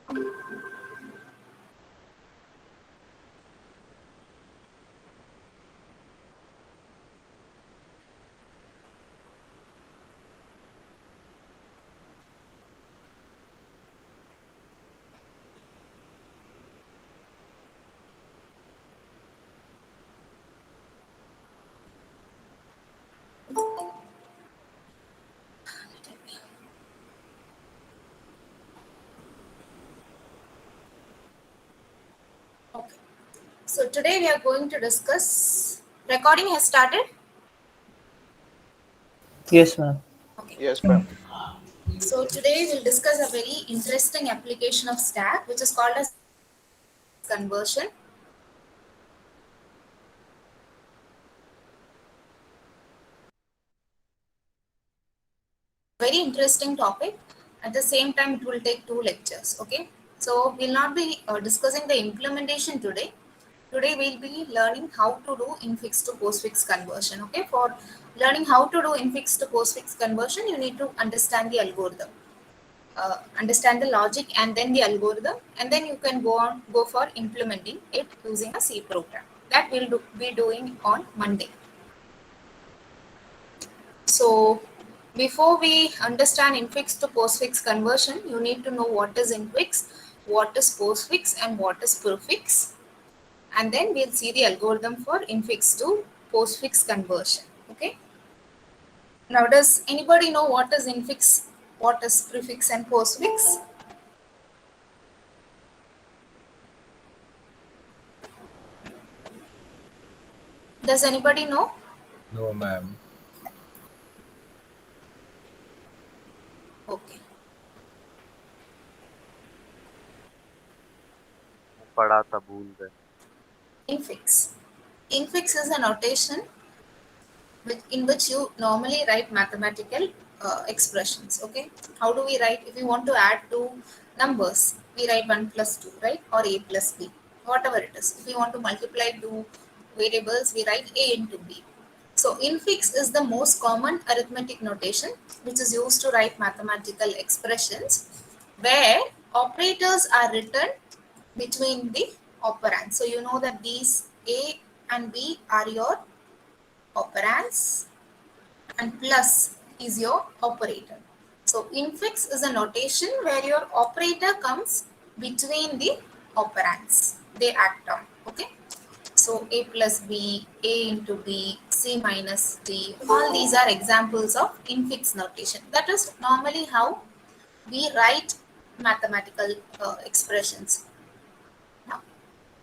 Okay. So today we are going to discuss. Recording has started. Yes, ma'am. Okay. Yes, ma'am. So today we'll discuss a very interesting application of stack, which is called as conversion. Very interesting topic. At the same time, it will take 2 lectures. Okay. So we'll not be discussing the implementation today. Today we'll be learning how to do infix to postfix conversion. Okay. For learning how to do infix to postfix conversion, you need to understand the algorithm. Understand the logic and then the algorithm, and then you can go for implementing it using a C program. That we'll be doing on Monday. So before we understand infix to postfix conversion, you need to know what is infix, what is postfix, and what is prefix, and then we'll see the algorithm for infix to postfix conversion. Okay. Now, does anybody know what is infix, what is prefix, and postfix? Does anybody know? No, ma'am. Okay. पढ़ा था भूल गए. Infix. Infix is a notation in which you normally write mathematical expressions. Okay. How do we write? If we want to add two numbers, we write 1 plus 2, right? Or a plus b, whatever it is. If we want to multiply two variables, we write a into b. So infix is the most common arithmetic notation which is used to write mathematical expressions where operators are written between the operands. So you know that these a and b are your operands and plus is your operator. So infix is a notation where your operator comes between the operands they act on. Okay. So a plus b, a into b, c minus d, all these are examples of infix notation. That is normally how we write mathematical expressions. Now,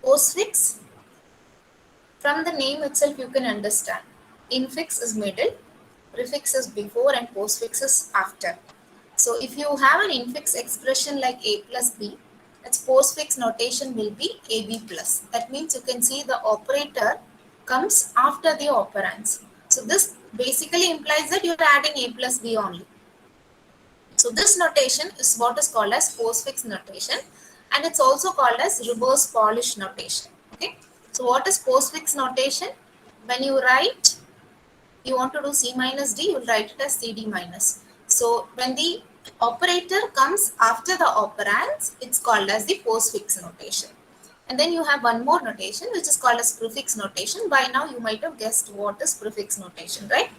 postfix, from the name itself you can understand. Infix is middle, prefix is before, and postfix is after. So if you have an infix expression like a plus b, its postfix notation will be ab plus. That means you can see the operator comes after the operands. So this basically implies that you are adding a plus b only. So this notation is what is called as postfix notation, and it's also called as reverse Polish notation. Okay. So what is postfix notation? When you write, you want to do C minus D, you will write it as CD minus. So when the operator comes after the operands, it's called as the postfix notation. And then you have one more notation which is called as prefix notation. By now you might have guessed what is prefix notation, right?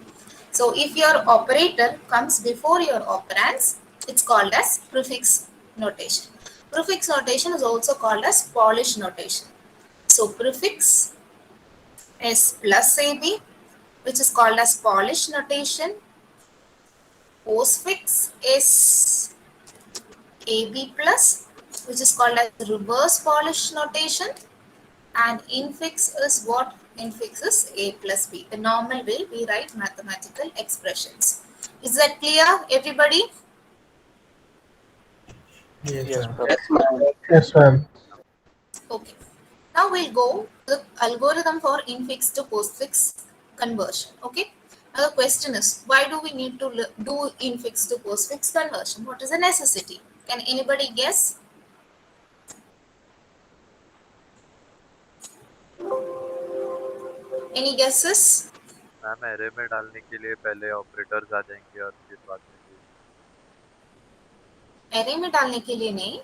So if your operator comes before your operands, it's called as prefix notation. Prefix notation is also called as Polish notation. So prefix is plus AB, which is called as Polish notation. Postfix is AB plus, which is called as reverse Polish notation. And infix is what? Infix is A plus B, the normal way we write mathematical expressions. Is that clear, everybody? Yes, Yes, ma'am. ma'am. Yes, ma'am. Okay. Now we'll go to the algorithm for infix to postfix conversion. Okay. Now the question is, why do we need to do infix to postfix conversion? What is the necessity? Can anybody guess? Any guesses? Ma'am array में डालने के लिए पहले operators आ जाएंगे और फिर बाद में ये. Array में डालने के लिए नहीं.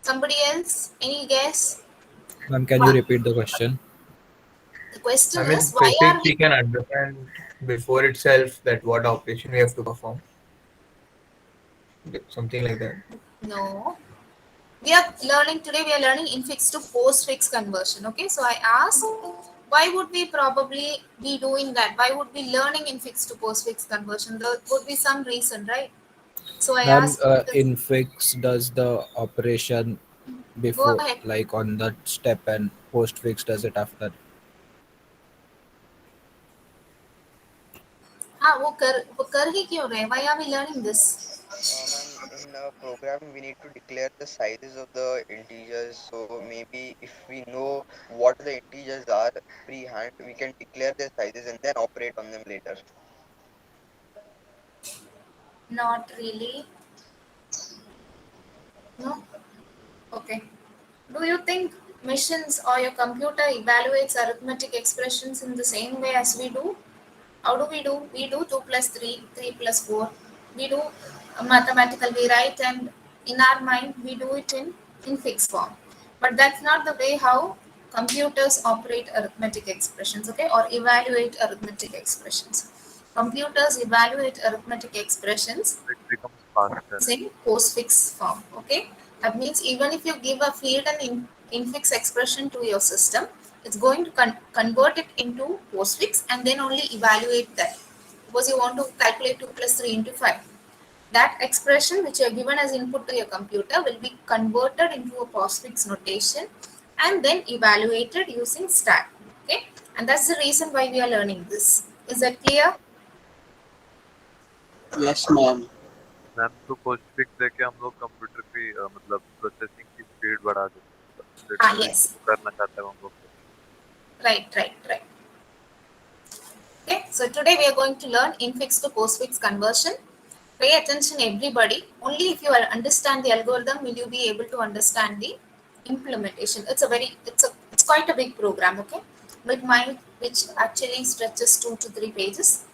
Somebody else? Any guess? Ma'am, can you repeat the question? The question I mean, is, why specific are we we? can understand before itself that what operation we have to perform. Something like that. No. We are learning today, we are learning infix to postfix conversion. Okay, so I asked, why would we probably be doing that? Why would we learning infix to postfix conversion? There would be some reason, right? So I Ma'am, asked, infix does the operation go before, ahead. like on that step, and postfix does it after. हाँ वो कर ही क्यों रहे? Why are we learning this? Ma'am, in programming, we need to declare the sizes of the integers. So maybe if we know what the integers are pre-hand, we can declare their sizes and then operate on them later. Not really. No. Okay. Do you think machines or your computer evaluates arithmetic expressions in the same way as we do? How do we do? We do 2 plus 3, 3 plus 4. We do mathematical, we write, and in our mind, we do it in fixed form. But that's not the way how computers operate arithmetic expressions, okay, or evaluate arithmetic expressions. Computers evaluate arithmetic expressions It becomes faster. in postfix form. Okay, that means even if you give a field and infix expression to your system, it's going to convert it into postfix and then only evaluate that. Suppose you want to calculate 2 plus 3 into 5. That expression which you are given as input to your computer will be converted into a postfix notation and then evaluated using stat. Okay, and that's the reason why we are learning this. Is that clear? Yes, ma'am. Ma'am तो postfix देके हम लोग computer की मतलब processing की speed बढ़ा देते हैं लिटरली Yes. जो करना चाहते हैं हम लोग Right. Okay, so today we are going to learn infix to postfix conversion. Pay attention, everybody. Only if you understand the algorithm will you be able to understand the implementation. It's quite a big program, okay? With mine, which actually stretches 2 to 3 pages,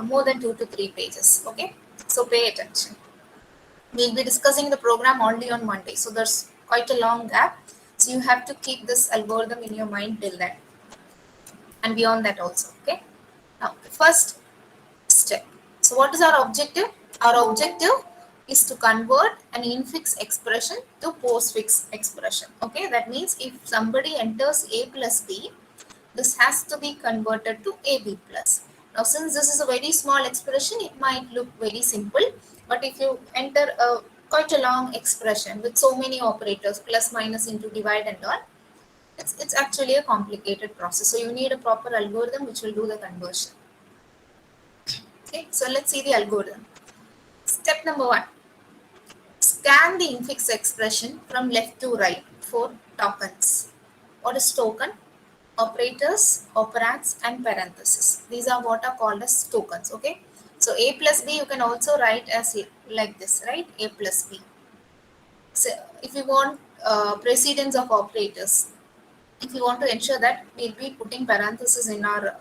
more than 2 to 3 pages. Okay, so pay attention. We'll be discussing the program only on Monday, so there's quite a long gap. So you have to keep this algorithm in your mind till then, and beyond that also. Okay. Now, first step. So what is our objective? Our objective is to convert an infix expression to postfix expression. Okay, that means if somebody enters a plus b, this has to be converted to ab plus. Now, since this is a very small expression, it might look very simple, but if you enter a quite a long expression with so many operators, plus, minus, into, divide, and all, it's actually a complicated process. So you need a proper algorithm which will do the conversion. Okay, so let's see the algorithm. Step number 1. Scan the infix expression from left to right for tokens. What is token? Operators, operands, and parentheses. These are what are called as tokens. Okay, so a plus b you can also write as like this, right? A plus b. So if you want precedence of operators, if you want to ensure that, we'll be putting parentheses in our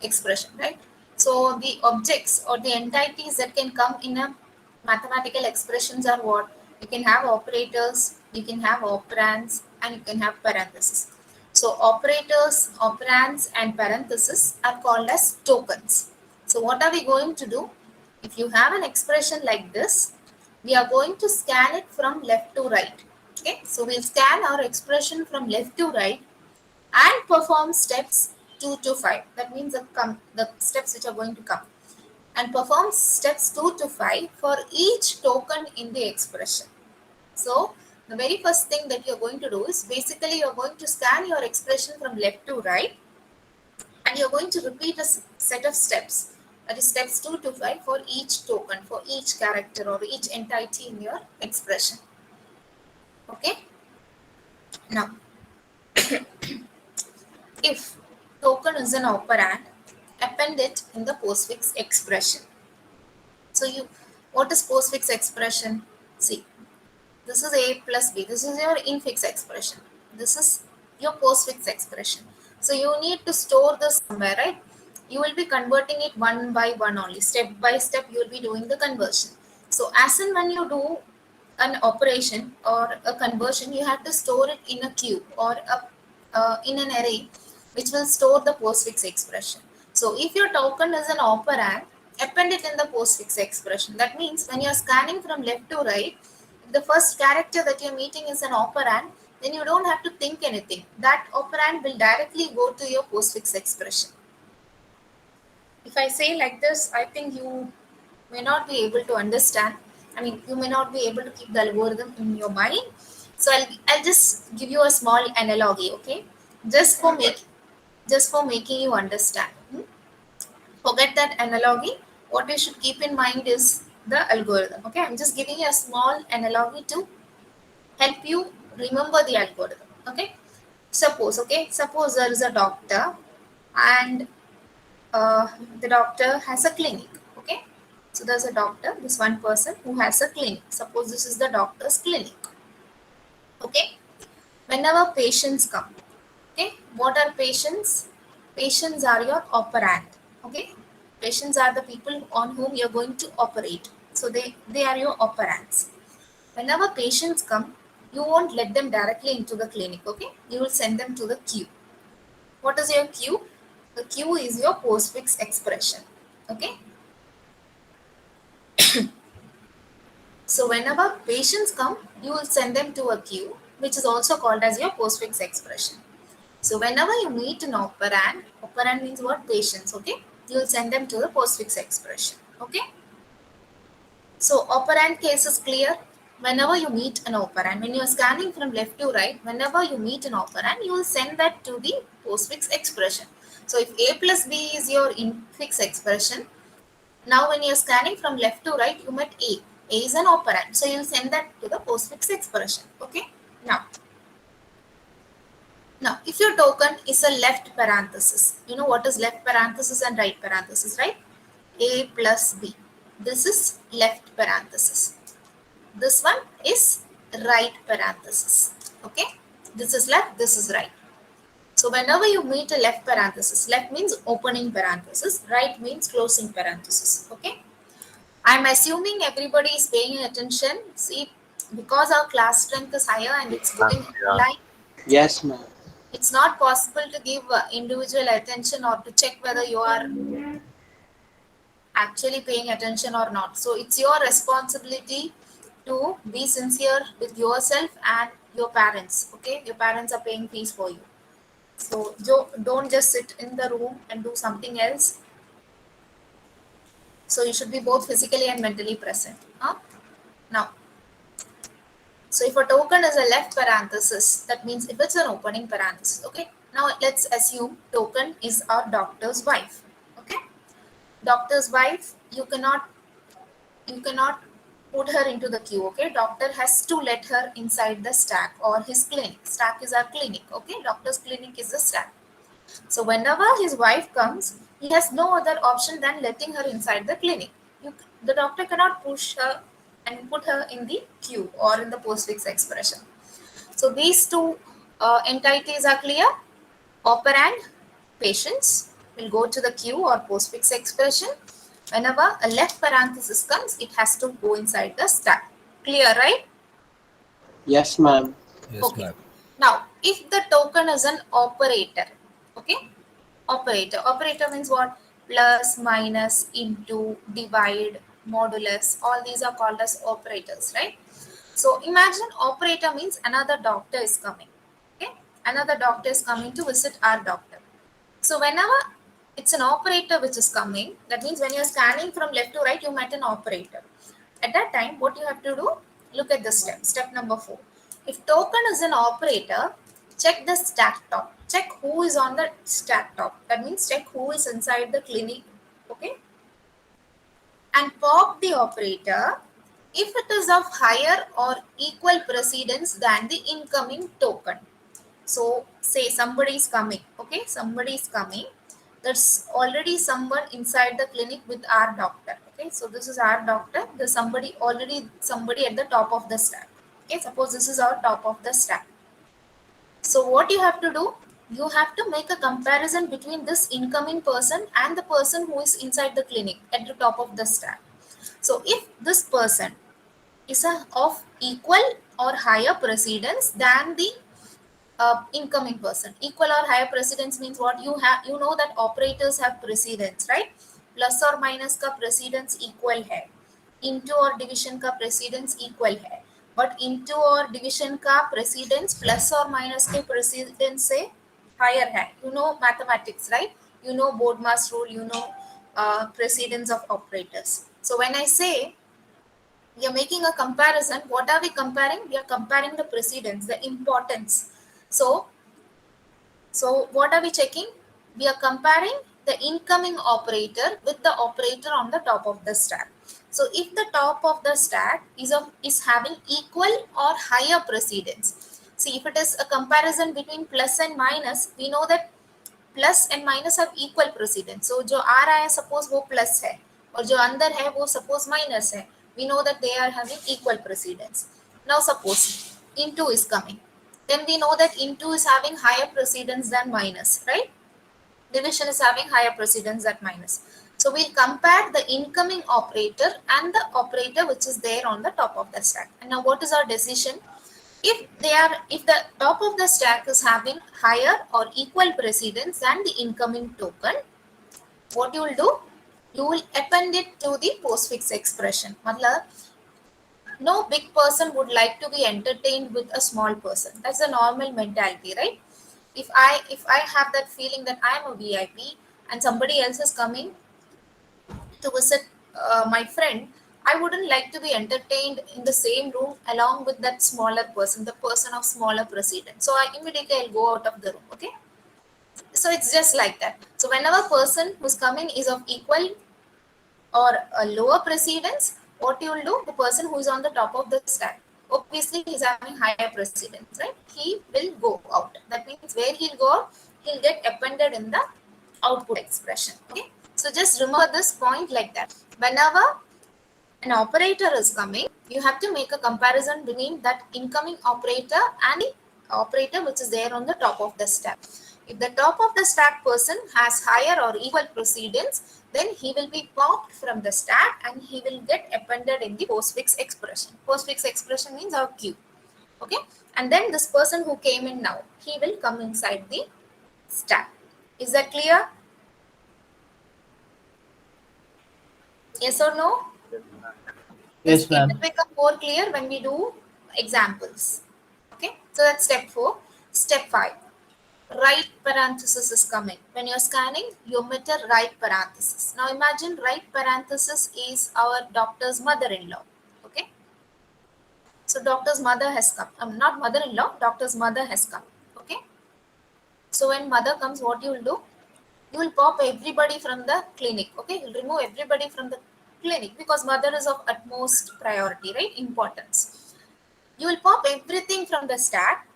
expression, right? So the objects or the entities that can come in a mathematical expressions are what? You can have operators, you can have operands, and you can have parentheses. So operators, operands, and parentheses are called as tokens. So what are we going to do? If you have an expression like this, we are going to scan it from left to right. Okay, so we'll scan our expression from left to right and perform steps 2 to 5. That means the steps which are going to come. And perform steps 2 to 5 for each token in the expression. So, the very first thing that you're going to do is basically you're going to scan your expression from left to right and you're going to repeat a set of steps. That is steps 2 to 5 for each token, for each character or each entity in your expression. Okay? Now, if token is an operand, append it in the postfix expression. So what is postfix expression? See, this is a plus b. This is your infix expression. This is your postfix expression. So you need to store this somewhere, right? You will be converting it one by one only. Step by step, you will be doing the conversion. So as and when you do an operation or a conversion, you have to store it in a queue or in an array which will store the postfix expression. So if your token is an operand, append it in the postfix expression. That means when you are scanning from left to right, if the first character that you're meeting is an operand, then you don't have to think anything. That operand will directly go to your postfix expression. If I say like this, I think you may not be able to understand. I mean, you may not be able to keep the algorithm in your mind. So I'll just give you a small analogy, okay? Just for making you understand. Forget that analogy. What you should keep in mind is the algorithm. Okay, I'm just giving you a small analogy to help you remember the algorithm. Okay, suppose there is a doctor and the doctor has a clinic. Okay, so there's a doctor, this one person who has a clinic. Suppose this is the doctor's clinic. Okay, whenever patients come, okay, what are patients? Patients are your operand. Okay, patients are the people on whom you're going to operate. So they are your operands. Whenever patients come, you won't let them directly into the clinic. Okay, you will send them to the queue. What is your queue? The queue is your postfix expression. Okay. So whenever patients come, you will send them to a queue, which is also called as your postfix expression. So whenever you meet an operand means what? Patients. Okay, you will send them to the postfix expression. Okay. So operand case is clear. Whenever you meet an operand, when you are scanning from left to right, whenever you meet an operand, you will send that to the postfix expression. So if a plus b is your infix expression, now when you are scanning from left to right, you met a. A is an operand, so you will send that to the postfix expression. Okay. Now, if your token is a left parenthesis, you know what is left parenthesis and right parenthesis, right? A plus b. This is left parenthesis. This one is right parenthesis. Okay. This is left, this is right. So whenever you meet a left parenthesis, left means opening parenthesis, right means closing parenthesis. Okay. I'm assuming everybody is paying attention. See, because our class strength is higher and it's going Yeah. online, Yes, ma'am. it's not possible to give individual attention or to check whether you are actually paying attention or not. So it's your responsibility to be sincere with yourself and your parents. Okay, your parents are paying fees for you. So don't just sit in the room and do something else. So you should be both physically and mentally present. Now, so if a token is a left parenthesis, that means if it's an opening parenthesis. Okay. Now let's assume token is our doctor's wife. Okay. Doctor's wife, you cannot put her into the queue. Okay. Doctor has to let her inside the stack or his clinic. Stack is our clinic. Okay. Doctor's clinic is the stack. So whenever his wife comes, he has no other option than letting her inside the clinic. The doctor cannot push her and put her in the queue or in the postfix expression. So these two entities are clear. Operand, patients, will go to the queue or postfix expression. Whenever a left parenthesis comes, it has to go inside the stack. Clear, right? Yes, ma'am. Yes, Okay. ma'am. Now, if the token is an operator, okay? Operator means what? Plus, minus, into, divide, modulus. All these are called as operators, right? So imagine operator means another doctor is coming. Okay? Another doctor is coming to visit our doctor. So whenever it's an operator which is coming, that means when you're scanning from left to right, you met an operator. At that time, what you have to do, look at the step number 4. If token is an operator, check the stack top. Check who is on the stack top. That means check who is inside the clinic. Okay. And pop the operator if it is of higher or equal precedence than the incoming token. So say somebody is coming. Okay. Somebody is coming. There's already someone inside the clinic with our doctor. Okay. So this is our doctor. There's somebody at the top of the stack. Okay. Suppose this is our top of the stack. So what you have to do, you have to make a comparison between this incoming person and the person who is inside the clinic at the top of the stack. So if this person is of equal or higher precedence than the incoming person. Equal or higher precedence means what? You know that operators have precedence, right? Plus or minus का precedence equal है, into और division का precedence equal है, but into और division का precedence plus or minus के precedence से higher है. You know mathematics, right? You know Bodmas rule, you know precedence of operators. So when I say we are making a comparison, what are we comparing? We are comparing the precedence, the importance. So what are we checking? We are comparing the incoming operator with the operator on the top of the stack. So if the top of the stack is having equal or higher precedence, see, if it is a comparison between plus and minus, we know that plus and minus have equal precedence. So जो आ रहा है suppose वो plus है और जो अंदर है वो सपोज माइनस है. We know that they are having equal precedence. Now suppose into is coming, then we know that into is having higher precedence than minus, right? Division is having higher precedence than minus. So we'll compare the incoming operator and the operator which is there on the top of the stack. And now what is our decision? If the top of the stack is having higher or equal precedence than the incoming token, what you will do? You will append it to the postfix expression. Matlab, no big person would like to be entertained with a small person. That's a normal mentality, right? If I have that feeling that I am a VIP and somebody else is coming to visit my friend, I wouldn't like to be entertained in the same room along with that smaller person, the person of smaller precedence. So I immediately I'll go out of the room. Okay. So it's just like that. So whenever person who's coming is of equal or a lower precedence, what you will do? The person who is on the top of the stack, obviously he's having higher precedence, right? He will go out. That means where he'll go out, he'll get appended in the output expression. Okay. So just remember this point like that. Whenever an operator is coming, you have to make a comparison between that incoming operator and the operator which is there on the top of the stack. If the top of the stack person has higher or equal precedence, then he will be popped from the stack and he will get appended in the postfix expression. Postfix expression means our queue. Okay, and then this person who came in now, he will come inside the stack. Is that clear? Yes or no? Yes, It ma'am. will become more clear when we do examples. Okay, so that's step 4. Step 5, right parenthesis is coming. When you're scanning, you omit a right parenthesis. Now imagine right parenthesis is our doctor's mother-in-law. Okay, so doctor's mother has come. Not mother-in-law, doctor's mother has come. Okay, so when mother comes, what you will do? You will pop everybody from the clinic. Okay, you'll remove everybody from the clinic because mother is of utmost priority, right? Importance. You will pop everything from the stack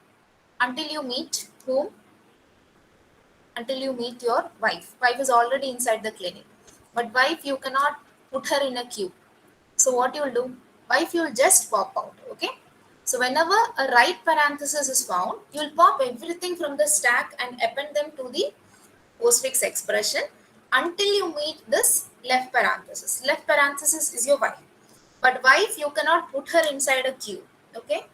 until you meet whom? Until you meet your wife. Wife is already inside the clinic. But wife, you cannot put her in a queue. So what you will do? Wife, you will just pop out. Okay. So whenever a right parenthesis is found, you will pop everything from the stack and append them to the postfix expression until you meet this left parenthesis. Left parenthesis is your wife. But wife, you cannot put her inside a queue. Okay.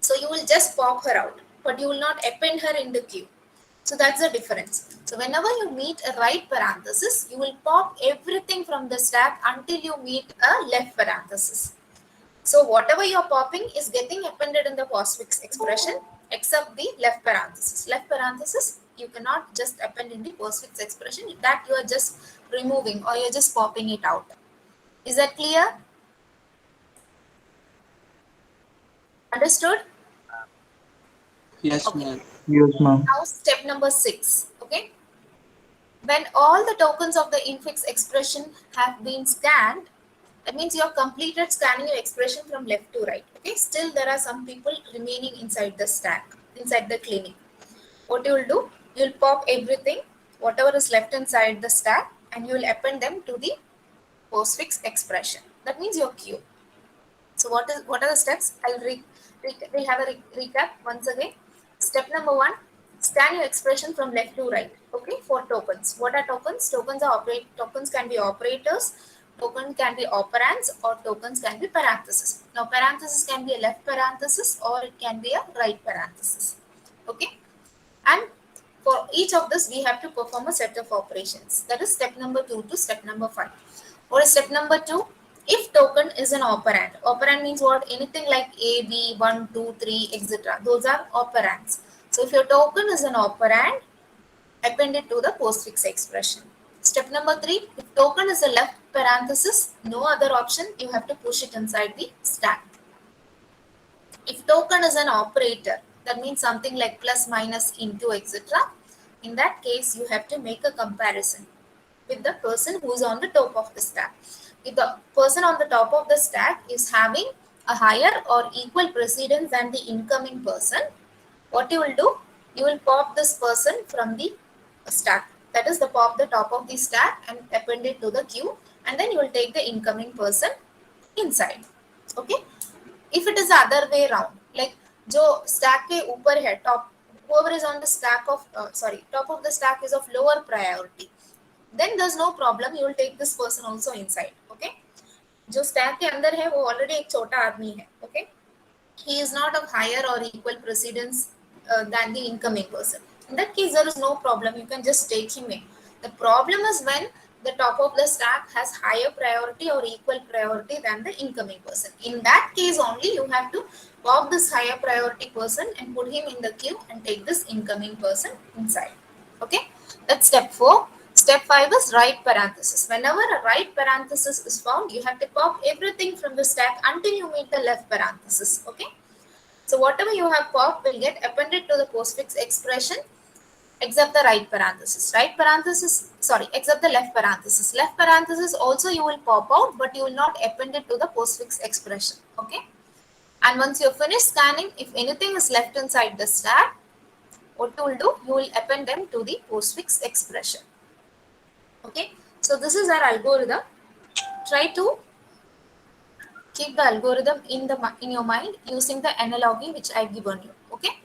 So you will just pop her out, but you will not append her in the queue. So that's the difference. So whenever you meet a right parenthesis, you will pop everything from the stack until you meet a left parenthesis. So whatever you're popping is getting appended in the postfix expression except the left parenthesis. Left parenthesis, you cannot just append in the postfix expression. That you are just removing or you're just popping it out. Is that clear? Understood? Yes, Okay. ma'am. Yes, ma'am. Now step number 6. Okay. When all the tokens of the infix expression have been scanned, that means you have completed scanning your expression from left to right. Okay. Still there are some people remaining inside the stack, inside the clinic. What you will do? You will pop everything, whatever is left inside the stack, and you will append them to the postfix expression. That means your queue. So what are the steps? We'll have a recap once again. Step number 1, scan your expression from left to right. Okay, for tokens. What are tokens? Tokens can be operators, Token can be operands or tokens can be parentheses. Now parenthesis can be a left parenthesis or it can be a right parenthesis. Okay, and for each of this we have to perform a set of operations. That is step number 2 to step number 5. What is step number 2? If token is an operand, operand means what? Anything like A, B, 1, 2, 3, etc. Those are operands. So if your token is an operand, append it to the postfix expression. Step number 3, if token is a left parenthesis, no other option, you have to push it inside the stack. If token is an operator, that means something like plus, minus, into, etc. In that case, you have to make a comparison with the person who is on the top of the stack. If the person on the top of the stack is having a higher or equal precedence than the incoming person, what you will do? You will pop this person from the stack. That is, pop the top of the stack and append it to the queue, and then you will take the incoming person inside. Okay. If it is the other way around, like जो stack के ऊपर है, top, whoever is on the stack of top of the stack is of lower priority, then there's no problem, you will take this person also inside. Okay, जो stack के अंदर है वो already एक छोटा आदमी है. Okay, he is not of higher or equal precedence than the incoming person. In that case, there is no problem, you can just take him in. The problem is when the top of the stack has higher priority or equal priority than the incoming person. In that case only, you have to pop this higher priority person and put him in the queue and take this incoming person inside. Okay, that's step 4. Step 5 is right parenthesis. Whenever a right parenthesis is found, you have to pop everything from the stack until you meet the left parenthesis. Okay, so whatever you have popped will get appended to the postfix expression, except the right parenthesis. Except the left parenthesis. Left parenthesis also you will pop out, but you will not append it to the postfix expression. Okay, and once you finish scanning, if anything is left inside the stack, what you will do? You will append them to the postfix expression. Okay, so this is our algorithm. Try to keep the algorithm in your mind using the analogy which I've given you. Okay.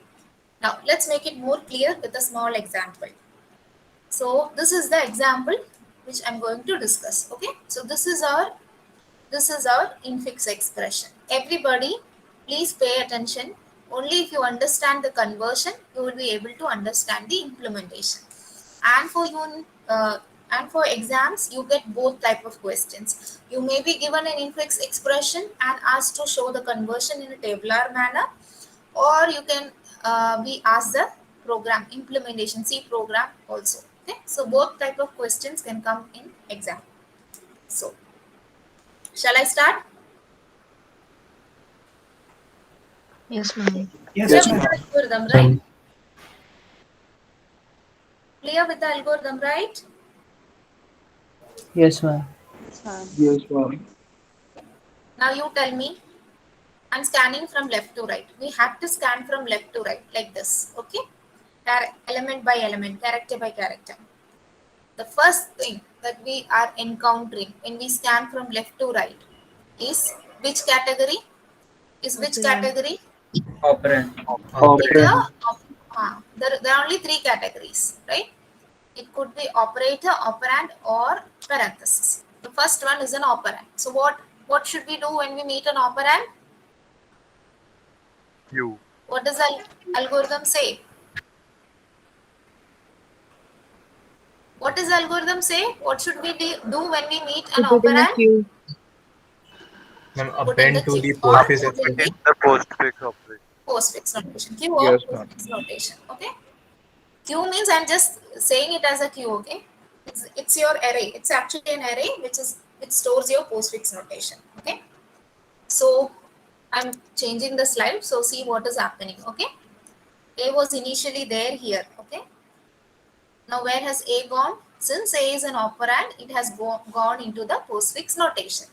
Now let's make it more clear with a small example. So this is the example which I'm going to discuss. Okay. So this is our infix expression. Everybody, please pay attention. Only if you understand the conversion, you will be able to understand the implementation. And for exams, you get both type of questions. You may be given an infix expression and asked to show the conversion in a tabular manner, or you can be asked the program implementation, C program also. Okay, so both type of questions can come in exam. So, shall I start? Yes, ma'am. Yes, Clear with ma'am. the algorithm, right? Clear with the algorithm, right? Yes, ma'am. Yes, Now you tell me. I'm scanning from left to right. We have to scan from left to right like this. Okay, element by element, character by character. The first thing that we are encountering when we scan from left to right is which category? Operand. Operand. There are only 3 categories, right? It could be operator, operand, or parenthesis. The first one is an operand. So what should we do when we meet an operand? Queue. What does the algorithm say? What does the algorithm say? What should we do when we meet an operand? Ma'am, Put in append to the queue or postfix put in expression. The postfix operation. postfix notation. Queue or postfix notation. Okay. Queue means I'm just saying it as a queue. Okay. It's your array. It's actually an array which stores your postfix notation. Okay. So I'm changing the slide. So see what is happening. Okay. A was initially there here. Okay. Now where has A gone? Since A is an operand, it has gone into the postfix notation.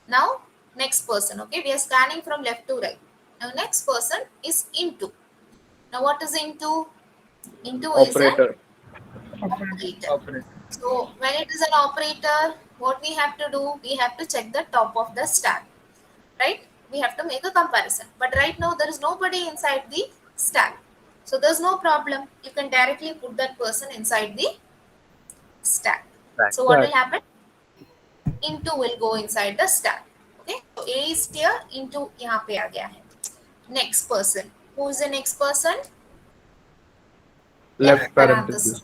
Now next person. Okay. We are scanning from left to right. Now next person is into. Now what is into? Into is an operator. So when it is an operator, what we have to do? We have to check the top of the stack. Right? We have to make a comparison. But right now there is nobody inside the stack. So there's no problem. You can directly put that person inside the stack. So what will happen? into will go inside the stack. Okay, so A is here, into यहाँ पे आ गया है. Next person. Who is the next person? Left parenthesis.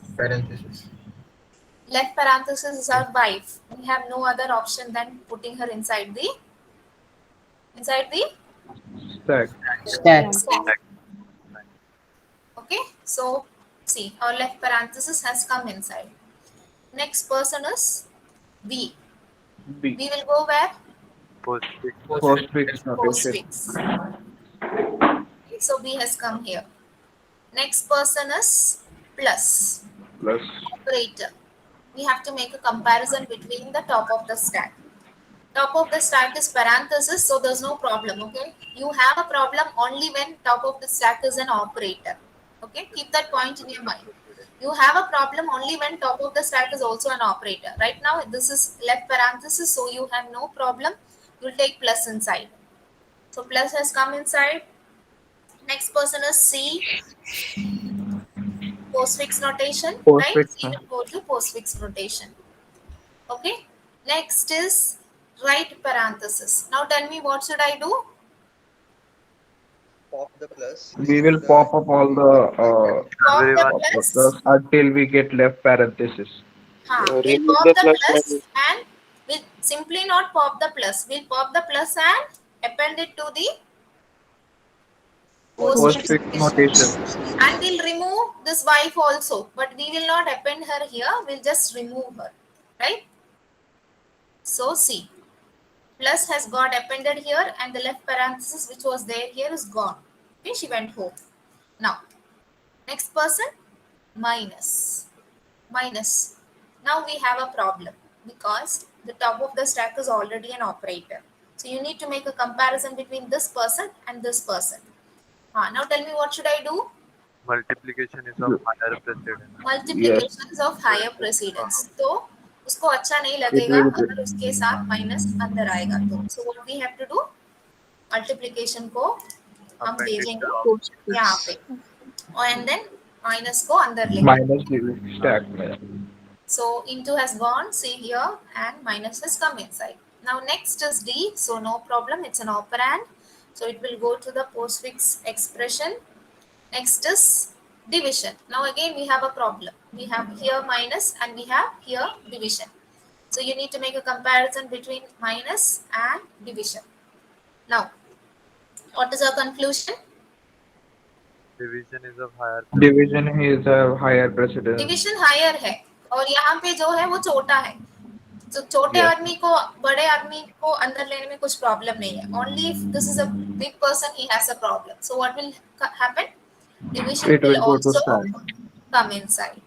Left parenthesis is our wife. We have no other option than putting her inside the Stack. Stack. Okay, so see, our left parenthesis has come inside. Next person is B. B. We will go where? Postfix. Postfix notation. Postfix. Okay, so B has come here. Next person is plus Plus. operator. We have to make a comparison between the top of the stack. Top of the stack is parenthesis, so there's no problem. Okay, you have a problem only when top of the stack is an operator. Okay, keep that point in your mind. You have a problem only when top of the stack is also an operator. Right now, this is left parenthesis, so you have no problem. You'll take plus inside. So plus has come inside. Next person is C. Postfix notation, right? Postfix, We will go to postfix notation. Okay. Next is right parenthesis. Now tell me, what should I do? Pop the plus. We will pop up all the Pop the Everyone plus. until we get left parenthesis. We'll Remove pop the the plus plus value. and we'll simply not pop the plus. We'll pop the plus and append it to the Postfix notation. and we'll remove this wife also, but we will not append her here. We'll just remove her, right? So see, plus has got appended here and the left parenthesis which was there here is gone. Okay, she went home. Now, next person, minus. Now we have a problem because the top of the stack is already an operator. So you need to make a comparison between this person and this person. Now tell me, what should I do? Multiplication is of higher precedence. Multiplication is of higher precedence. तो उसको अच्छा नहीं लगेगा अगर उसके साथ minus अंदर आएगा तो. So what we have to do? Multiplication को हम भेजेंगे यहाँ पे and then minus को अंदर लेंगे. Minus stack. So into has gone, see here, and minus has come inside. Now next is D, so no problem, it's an operand. So it will go to the postfix expression. Next is division. Now again we have a problem. We have here minus and we have here division. So you need to make a comparison between minus and division. Now, what is our conclusion? Division is of higher Division is a higher precedence. Division higher है और यहाँ पे जो है वो छोटा है. तो छोटे आदमी को बड़े आदमी को अंदर लेने में कुछ प्रॉब्लम नहीं है. Only if this is a big person, he has a problem. So what will happen? Division It will go to also stack. come inside.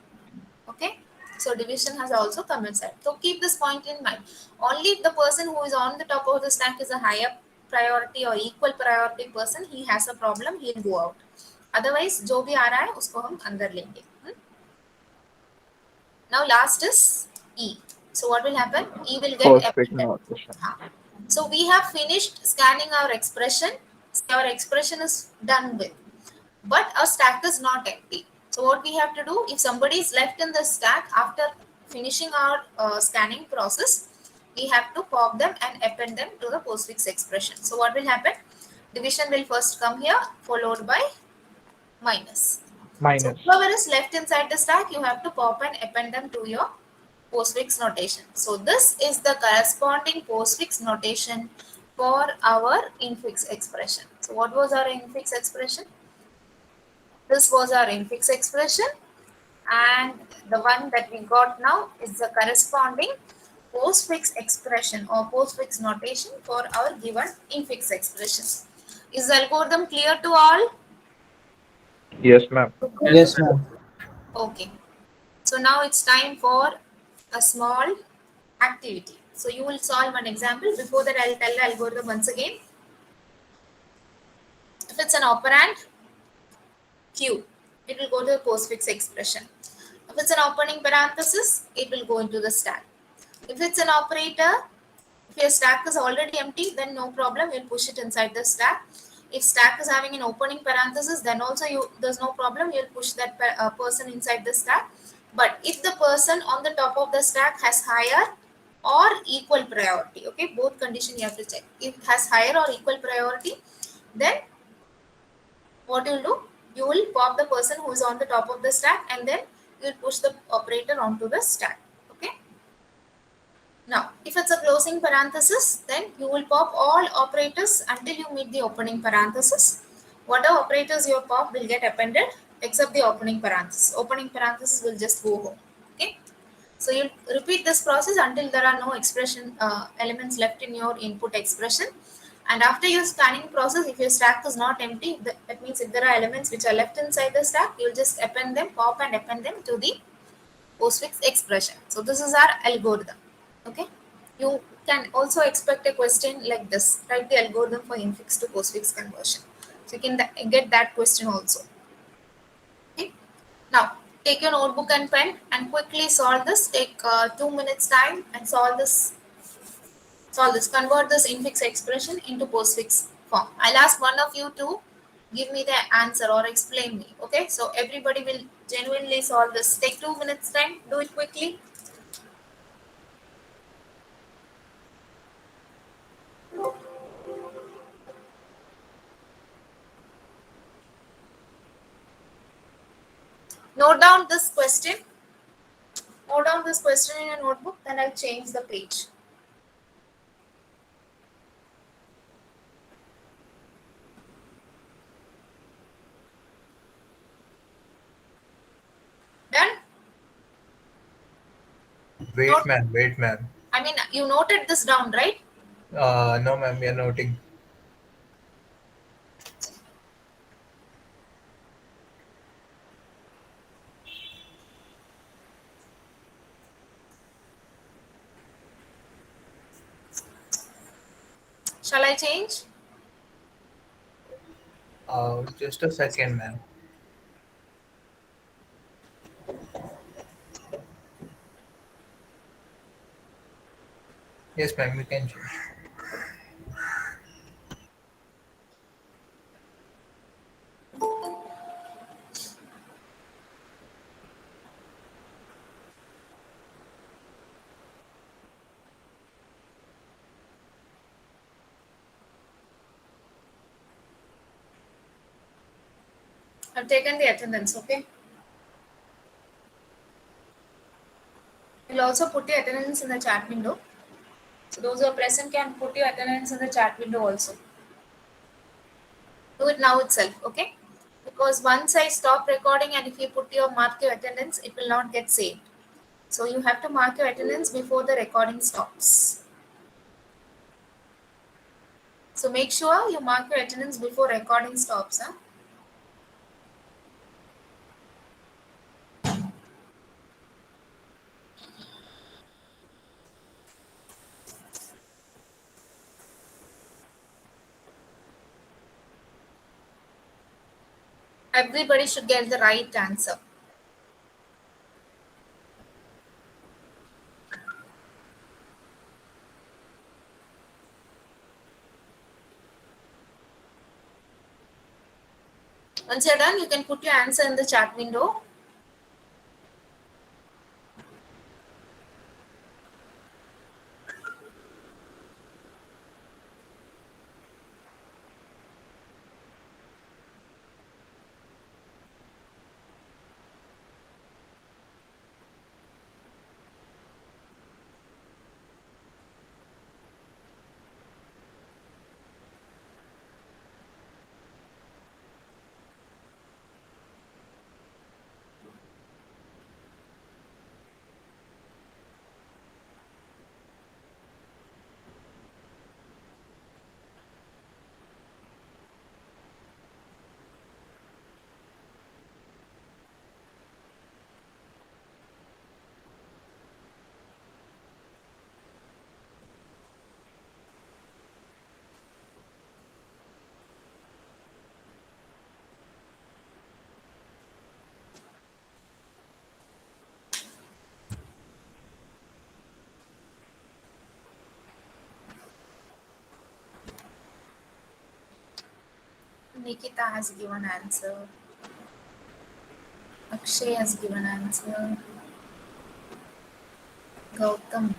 Okay, so division has also come inside. So keep this point in mind. Only if the person who is on the top of the stack is a higher priority or equal priority person, he has a problem, he will go out. Otherwise जो भी आ रहा है उसको हम अंदर लेंगे. Now last is E. So what will happen? E will get Postfix appended. notation. So we have finished scanning our expression. Our expression is done with, but our stack is not empty. So what we have to do, if somebody is left in the stack after finishing our scanning process, we have to pop them and append them to the postfix expression. So what will happen? Division will first come here, followed by minus. So whoever is left inside the stack, you have to pop and append them to your postfix notation. So this is the corresponding postfix notation for our infix expression. So what was our infix expression? This was our infix expression, and the one that we got now is the corresponding postfix expression or postfix notation for our given infix expression. Is the algorithm clear to all? Yes, ma'am. Yes, ma'am. Okay. So now it's time for a small activity. So you will solve an example. Before that, I'll tell the algorithm once again. If it's an operand, Q, it will go to the postfix expression. If it's an opening parenthesis, it will go into the stack. If it's an operator, if your stack is already empty, then no problem, you'll push it inside the stack. If stack is having an opening parenthesis, then also there's no problem, you'll push that person inside the stack. But if the person on the top of the stack has higher or equal priority. Okay, both condition you have to check. If it has higher or equal priority, then what you'll do, you will pop the person who is on the top of the stack, and then you will push the operator onto the stack. Okay. Now, if it's a closing parenthesis, then you will pop all operators until you meet the opening parenthesis. Whatever operators you pop will get appended except the opening parenthesis. Opening parenthesis will just go home. Okay. So you repeat this process until there are no expression elements left in your input expression. And after your scanning process, if your stack is not empty, that means if there are elements which are left inside the stack, you'll just append them, pop and append them to the postfix expression. So this is our algorithm. Okay. You can also expect a question like this. Write the algorithm for infix to postfix conversion. So you can get that question also. Okay. Now take your notebook and pen and quickly solve this. Take 2 minutes time and solve this. Convert this infix expression into postfix form. I'll ask one of you to give me the answer or explain me. Okay, so everybody will genuinely solve this. Take 2 minutes time. Do it quickly. Note down this question. Note down this question in your notebook. Then I'll change the page. Done? Wait, ma'am. Wait, ma'am. I mean, you noted this down, right? No, ma'am. We are noting. Shall I change? Just a second, ma'am. Yes, ma'am. We can change. I've taken the attendance, okay? You'll also put your attendance in the chat window. So those who are present can put your attendance in the chat window also. Do it now itself, okay? Because once I stop recording and if you mark your attendance, it will not get saved. So you have to mark your attendance before the recording stops. So make sure you mark your attendance before recording stops. Huh? Everybody should get the right answer. Once you're done, you can put your answer in the chat window. Nikita has given answer. Akshay has given answer. Gautam.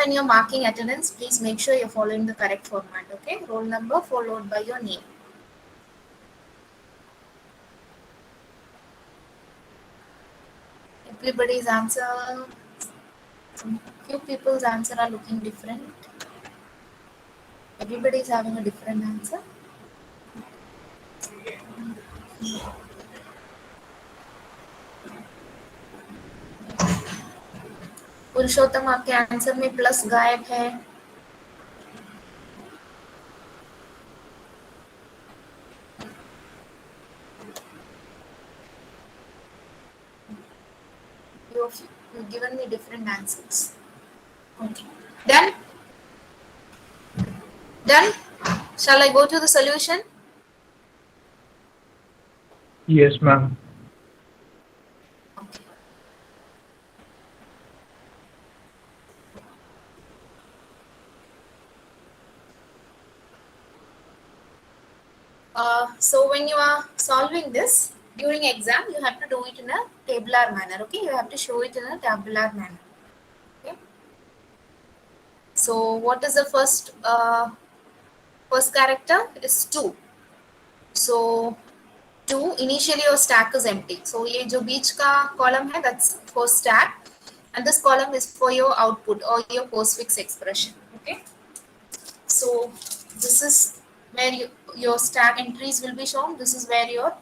when you're marking attendance, please make sure you're following the correct format. Okay, roll number followed by your name. Everybody's answer. Few people's answer are looking different. Everybody is having a different answer. पुरुषोत्तम आपके answer में plus गायब है. You've given me different answers. Okay. Done? Done? Shall I go to the solution? Yes, ma'am. Okay. So when you are solving this during exam, you have to do it in a tabular manner. Okay, you have to show it in a tabular manner. Okay. So what is the first character? It is 2. So 2, initially your stack is empty. So ये जो बीच का column है, that's for stack, and this column is for your output or your postfix expression. Okay. So this is where your stack entries will be shown. This is where your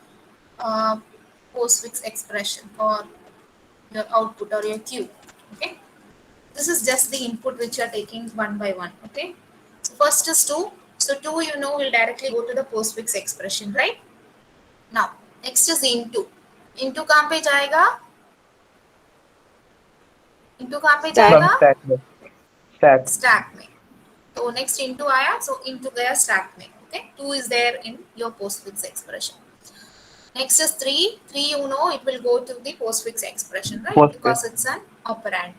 postfix expression or your output or your queue. Okay. This is just the input which you are taking one by one. Okay. So first is 2. So 2 will directly go to the postfix expression, right? Now next is into. Into कहाँ पे जाएगा? Into कहाँ पे जाएगा? Stack में. So next into आया, so into गया stack में. Okay, 2 is there in your postfix expression. Next is 3. 3 it will go to the postfix expression, right? Because it's an operand.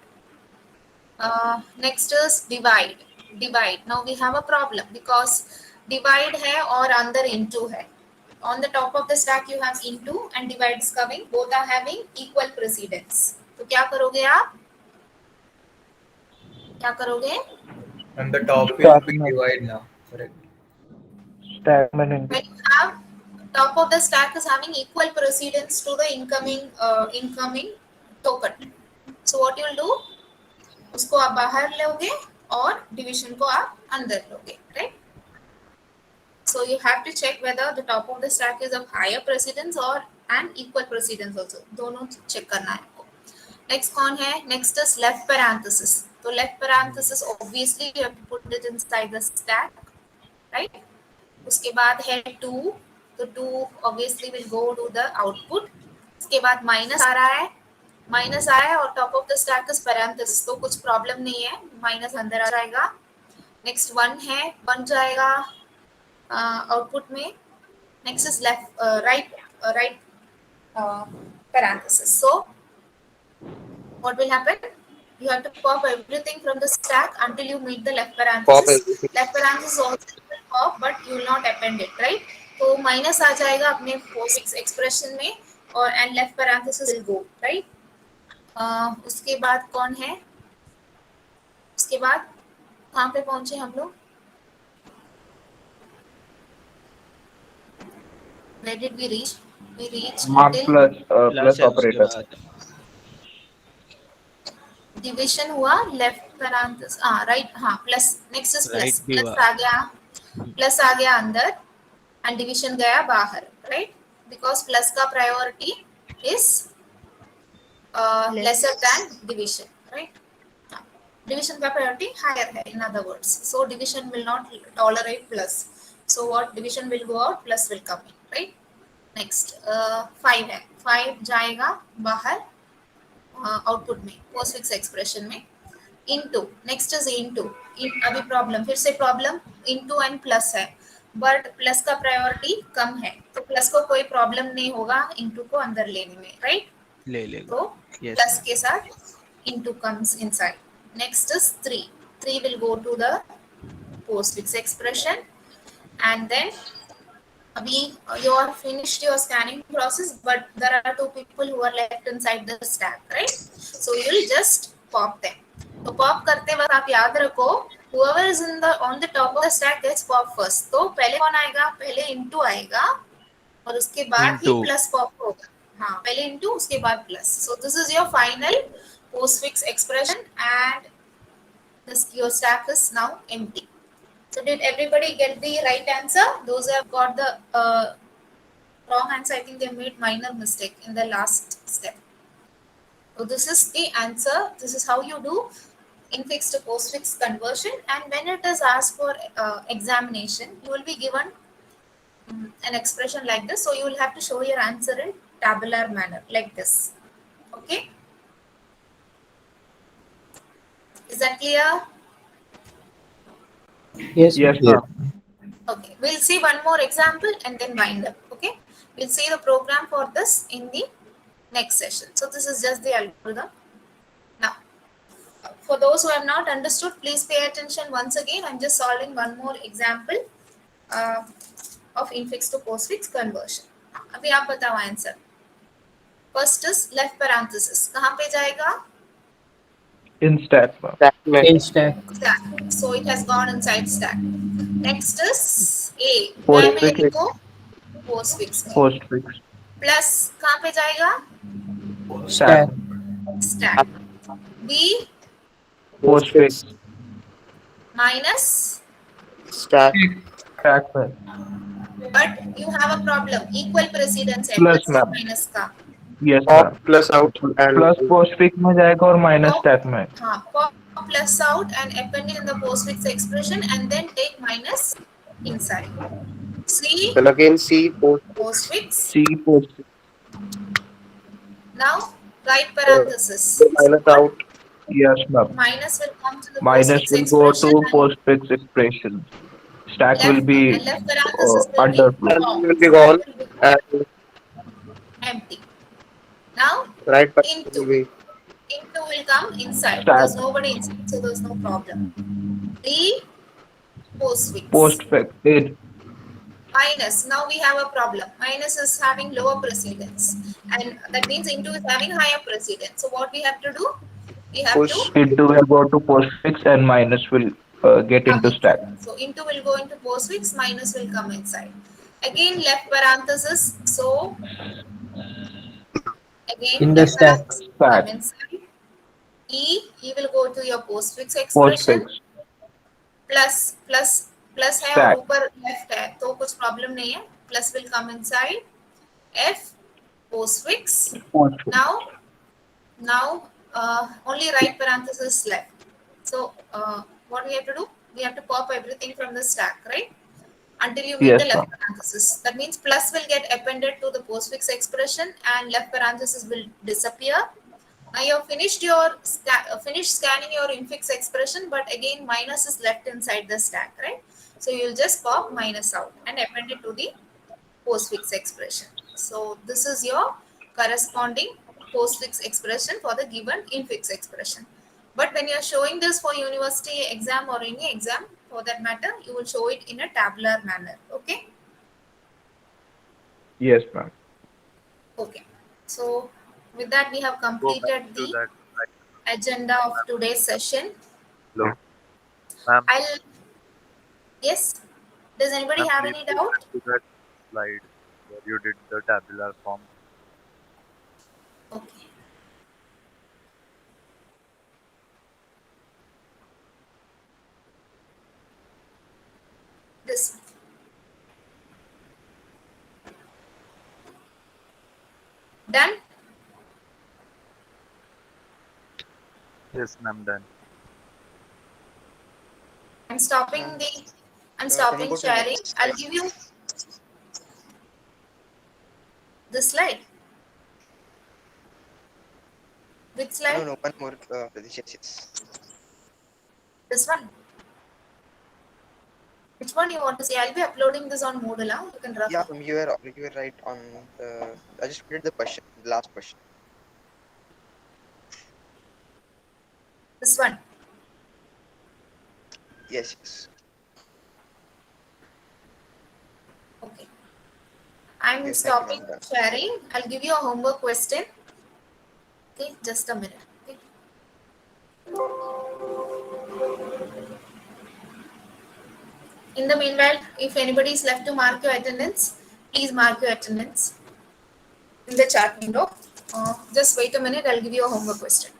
Next is divide. Divide. Now we have a problem because divide है और अंदर into है. On the top of the stack you have into and divide is coming. Both are having equal precedence. तो क्या करोगे आप? क्या करोगे? And the top will be divide now. Correct. Stack man. When you have top of the stack is having equal precedence to the incoming token. So what you will do? उसको आप बाहर लोगे और division को आप अंदर लोगे, right? So you have to check whether the top of the stack is of higher precedence or an equal precedence also. दोनों check करना है आपको. Next कौन है? Next is left parenthesis. So left parenthesis obviously you have to put it inside the stack, right? उसके बाद है 2. तो 2 obviously will go to the output. उसके बाद minus आ रहा है. माइनस आया और top of the stack is parenthesis, तो कुछ प्रॉब्लम नहीं है, माइनस अंदर आ जाएगा. नेक्स्ट 1 है, 1 जाएगा आउटपुट में. Next is left right parenthesis. So what will happen? You have to pop everything from the stack until you meet the left parenthesis. Left parenthesis also will pop, but you will not append it, right? तो minus आ जाएगा अपने postfix expression में और and left parenthesis will go, right? उसके बाद कौन है? उसके बाद कहाँ पे पहुंचे हम लोग? Where did we reach? We reached Mark till plus operator. division हुआ, left parenthesis right, हाँ plus. Next is plus. Plus आ गया, प्लस आ गया अंदर and division गया बाहर, right? Because प्लस का priority is lesser than division, right? Division का priority higher है, in other words. So division will not tolerate plus. So what division will go out, plus will come in, right? Next 5 है, 5 जाएगा बाहर output में, postfix expression में. Into, next is into. अभी problem, फिर से problem, into and plus है, but plus का प्रायोरिटी कम है, तो प्लस को कोई प्रॉब्लम नहीं होगा into को अंदर लेने में, राइट? ले लेगा. तो प्लस के साथ into comes inside. Next is 3. 3 will go to the postfix expression, and then abhi you are finished your scanning process, but there are 2 people who are left inside the stack, right? So you'll just pop them. तो pop करते वक्त आप याद रखो whoever is in the on the top of the stack gets pop first. तो पहले कौन आएगा? पहले into आएगा और उसके बाद ही Into. प्लस पॉप होगा. हाँ, पहले into उसके बाद plus. So this is your final postfix expression and this your stack is now empty. So did everybody get the right answer? Those who have got the wrong answer, I think they made minor mistake in the last step. So this is the answer. This is how you do infix to postfix conversion. And when it is asked for examination, you will be given an expression like this. So you will have to show your answer in tabular manner like this. Okay. Is that clear? Yes, ma'am. Okay. We'll see one more example and then wind up. Okay. We'll see the program for this in the next session. So this is just the algorithm. Now, for those who have not understood, please pay attention once again. I'm just solving one more example of infix to postfix conversion. अभी आप बताओ answer. First is left parenthesis. कहाँ पे जाएगा? In stack, ma'am. In stack. Stack. So it has gone inside stack. Next is A. Postfix. क्या में लिखो? Postfix में. Postfix. Plus कहाँ पे जाएगा? Stack. Stack. B Postfix. minus, Stack, ma'am. but you have a problem. Equal precedence है. Plus, plus ma'am. minus का. Yes, ma'am. plus out and Plus postfix में जाएगा और minus Pop. stack में. हाँ, pop plus out and append it in the postfix expression and then take minus inside. C then again C postfix. C postfix. Now right parenthesis. minus out. Yes, ma'am. Minus will come to the Minus postfix will go expression to and postfix expression. Stack will be and left parenthesis will under be And gone. will be gone and Empty. Now right back into. will be Into will come inside. Stack. There's nobody inside, so there's no problem. D postfix. postfix. It Minus. Now we have a problem. Minus is having lower precedence, and that means into is having higher precedence. So what we have to do? We have push to into will go to postfix and minus will get come into stack. inside. So into will go into postfix. Minus will come inside. Again left parenthesis. So again In the left stack. parenthesis Stack. come inside. E will go to your postfix expression. Postfix. Plus है Stack. और ऊपर left है तो कुछ problem नहीं है. Plus will come inside. F postfix. Postfix. Now only right parenthesis left. So what we have to do? We have to pop everything from the stack, right? Until you meet Yes, the left ma'am. parenthesis. That means plus will get appended to the postfix expression and left parenthesis will disappear. Now you have finished your finished scanning your infix expression, but again minus is left inside the stack, right? So you'll just pop minus out and append it to the postfix expression. So this is your corresponding postfix expression for the given infix expression. But when you are showing this for university exam or any exam for that matter, you will show it in a tabular manner. Okay. Yes, ma'am. Okay. So with that, we have Go completed back to the that. agenda of today's session. Hello. Ma'am, Yes. Does anybody ma'am, have please any go doubt? back to that slide where you did the tabular form. Okay. This one. Done? Yes, ma'am, done. I'm stopping the I'm can you stopping go to the sharing. next I'll slide? give you the slide. Which slide? No, one more, Pradesh, yes. This one. Which one you want to see? I'll be uploading this on Moodle. Huh? You can refer. Yeah, you were right on the. I just read the question, the last question. This one. Yes. Okay. I'm Yes, thank you, stopping ma'am. sharing. I'll give you a homework question. Okay, just a minute. Okay. In the meanwhile, if anybody is left to mark your attendance, please mark your attendance in the chat window. Just wait a minute, I'll give you a homework question.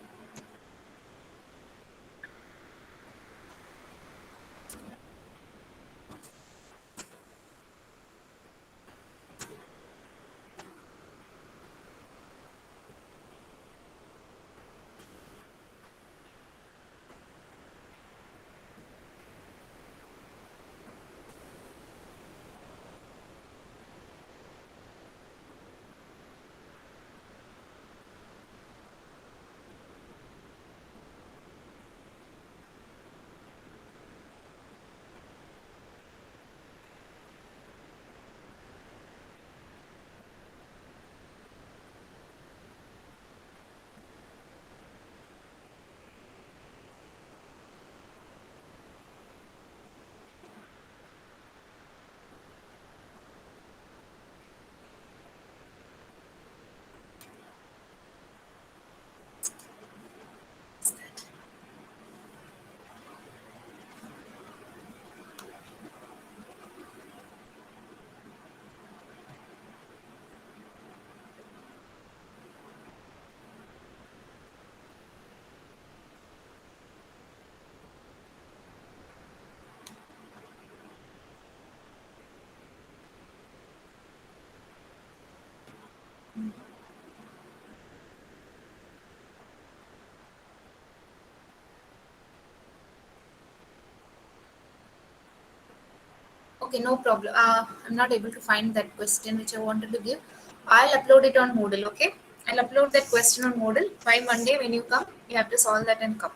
Okay, no problem. I'm not able to find that question which I wanted to give. I'll upload it on Moodle, okay? I'll upload that question on Moodle. By Monday when you come, you have to solve that and come.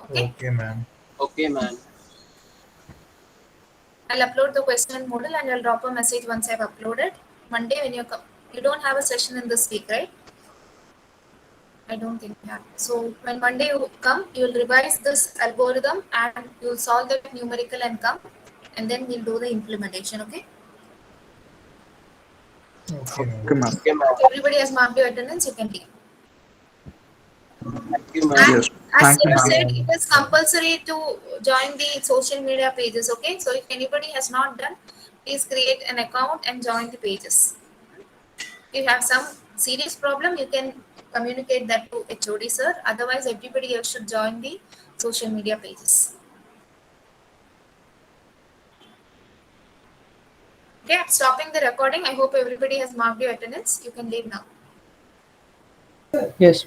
Okay? Okay, ma'am. Okay, ma'am. I'll upload the question on Moodle and I'll drop a message once I've uploaded. Monday when you come, you don't have a session in this week, right? I don't think you have. So when Monday you come, you'll revise this algorithm and you'll solve the numerical and come, and then we'll do the implementation, okay? Okay, ma'am. Okay, ma'am. Okay, ma'am. If everybody has marked your attendance, you can leave. Thank you, ma'am. And Yes. as Thank you, Sir ma'am. said, it is compulsory to join the social media pages, okay? So if anybody has not done, please create an account and join the pages. If you have some serious problem, you can communicate that to HOD sir. Otherwise, everybody else should join the social media pages. Okay, I'm stopping the recording. I hope everybody has marked your attendance. You can leave now. Yes.